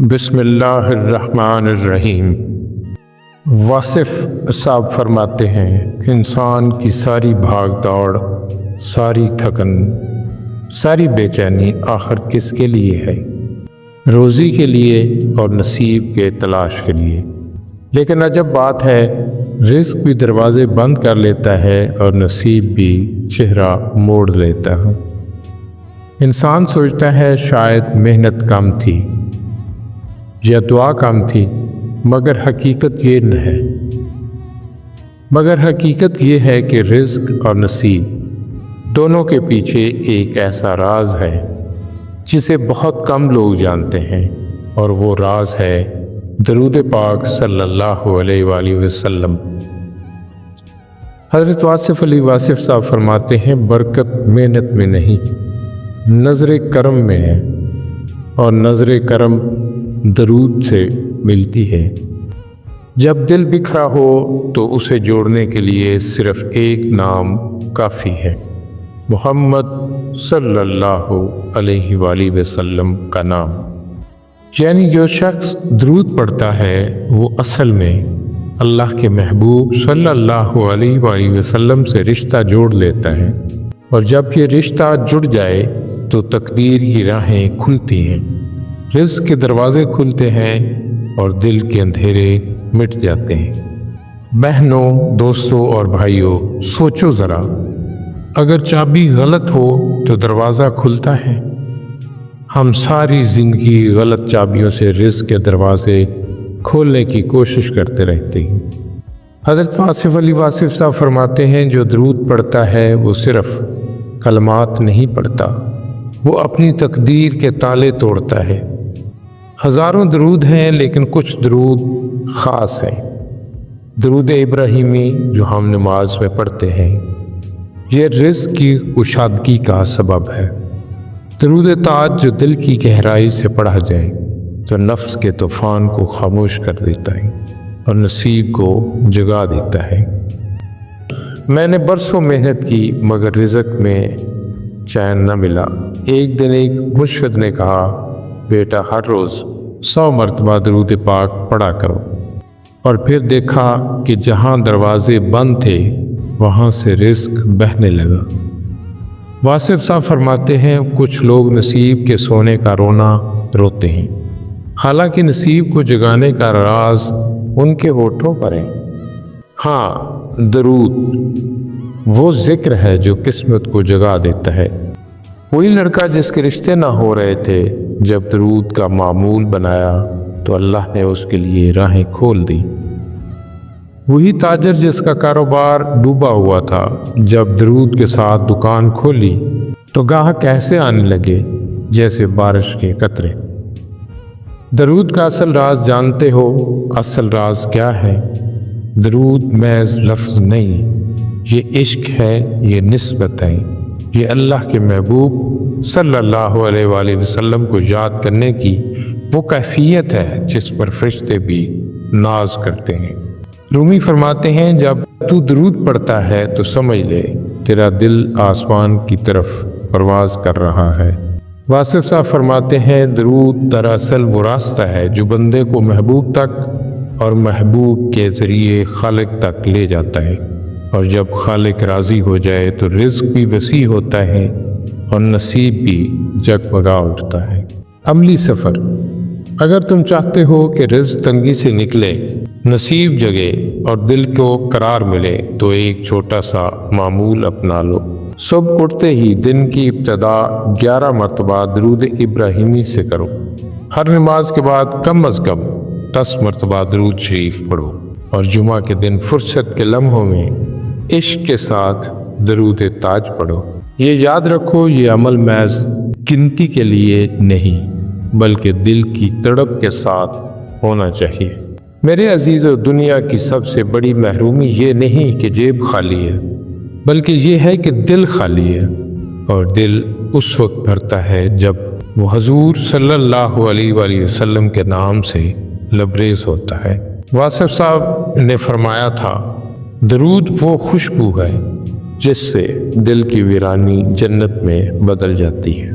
بسم اللہ الرحمن الرحیم۔ واصف صاحب فرماتے ہیں کہ انسان کی ساری بھاگ دوڑ، ساری تھکن، ساری بے چینی آخر کس کے لیے ہے؟ روزی کے لیے اور نصیب کے تلاش کے لیے۔ لیکن عجب بات ہے، رزق بھی دروازے بند کر لیتا ہے اور نصیب بھی چہرہ موڑ لیتا ہے۔ انسان سوچتا ہے شاید محنت کم تھی یا دعا کم تھی، مگر حقیقت یہ ہے کہ رزق اور نصیب دونوں کے پیچھے ایک ایسا راز ہے جسے بہت کم لوگ جانتے ہیں، اور وہ راز ہے درود پاک صلی اللہ علیہ وآلہ وسلم۔ حضرت واصف علی واصف صاحب فرماتے ہیں، برکت محنت میں نہیں، نظر کرم میں ہے، اور نظر کرم درود سے ملتی ہے۔ جب دل بکھرا ہو تو اسے جوڑنے کے لیے صرف ایک نام کافی ہے، محمد صلی اللہ علیہ وآلہ وسلم کا نام۔ یعنی جو شخص درود پڑھتا ہے وہ اصل میں اللہ کے محبوب صلی اللہ علیہ وآلہ وسلم سے رشتہ جوڑ لیتا ہے، اور جب یہ رشتہ جڑ جائے تو تقدیر کی راہیں کھلتی ہیں، رزق کے دروازے کھلتے ہیں اور دل کے اندھیرے مٹ جاتے ہیں۔ بہنوں، دوستوں اور بھائیوں، سوچو ذرا، اگر چابی غلط ہو تو دروازہ کھلتا ہے؟ ہم ساری زندگی غلط چابیوں سے رزق کے دروازے کھولنے کی کوشش کرتے رہتے ہیں۔ حضرت واصف علی واصف صاحب فرماتے ہیں، جو درود پڑھتا ہے وہ صرف کلمات نہیں پڑھتا، وہ اپنی تقدیر کے تالے توڑتا ہے۔ ہزاروں درود ہیں لیکن کچھ درود خاص ہیں۔ درود ابراہیمی جو ہم نماز میں پڑھتے ہیں، یہ رزق کی کشادگی کا سبب ہے۔ درود تاج جو دل کی گہرائی سے پڑھا جائے تو نفس کے طوفان کو خاموش کر دیتا ہے اور نصیب کو جگا دیتا ہے۔ میں نے برسوں محنت کی مگر رزق میں چین نہ ملا۔ ایک دن ایک مرشد نے کہا، بیٹا ہر روز 100 مرتبہ درود پاک پڑھا کرو، اور پھر دیکھا کہ جہاں دروازے بند تھے وہاں سے رزق بہنے لگا۔ واصف صاحب فرماتے ہیں، کچھ لوگ نصیب کے سونے کا رونا روتے ہیں، حالانکہ نصیب کو جگانے کا راز ان کے ہونٹوں پر ہے۔ ہاں، درود وہ ذکر ہے جو قسمت کو جگا دیتا ہے۔ وہی لڑکا جس کے رشتے نہ ہو رہے تھے، جب درود کا معمول بنایا تو اللہ نے اس کے لیے راہیں کھول دی۔ وہی تاجر جس کا کاروبار ڈوبا ہوا تھا، جب درود کے ساتھ دکان کھولی تو گاہک ایسے آنے لگے جیسے بارش کے قطرے۔ درود کا اصل راز جانتے ہو؟ اصل راز کیا ہے؟ درود محض لفظ نہیں، یہ عشق ہے، یہ نسبت ہے، یہ اللہ کے محبوب صلی اللہ علیہ وآلہ وسلم کو یاد کرنے کی وہ کیفیت ہے جس پر فرشتے بھی ناز کرتے ہیں۔ رومی فرماتے ہیں، جب تو درود پڑھتا ہے تو سمجھ لے تیرا دل آسمان کی طرف پرواز کر رہا ہے۔ واصف صاحب فرماتے ہیں، درود دراصل وہ راستہ ہے جو بندے کو محبوب تک اور محبوب کے ذریعے خالق تک لے جاتا ہے، اور جب خالق راضی ہو جائے تو رزق بھی وسیع ہوتا ہے اور نصیب بھی جگمگا اٹھتا ہے۔ عملی سفر۔ اگر تم چاہتے ہو کہ رزق تنگی سے نکلے، نصیب جگے اور دل کو قرار ملے تو ایک چھوٹا سا معمول اپنا لو۔ صبح اٹھتے ہی دن کی ابتدا 11 مرتبہ درود ابراہیمی سے کرو۔ ہر نماز کے بعد کم از کم 10 مرتبہ درود شریف پڑھو، اور جمعہ کے دن فرصت کے لمحوں میں عشق کے ساتھ درود تاج پڑھو۔ یہ یاد رکھو، یہ عمل محض گنتی کے لیے نہیں بلکہ دل کی تڑپ کے ساتھ ہونا چاہیے۔ میرے عزیزو، دنیا کی سب سے بڑی محرومی یہ نہیں کہ جیب خالی ہے، بلکہ یہ ہے کہ دل خالی ہے، اور دل اس وقت بھرتا ہے جب وہ حضور صلی اللہ علیہ وآلہ وسلم کے نام سے لبریز ہوتا ہے۔ واصف صاحب نے فرمایا تھا، درود وہ خوشبو ہے جس سے دل کی ویرانی جنت میں بدل جاتی ہے۔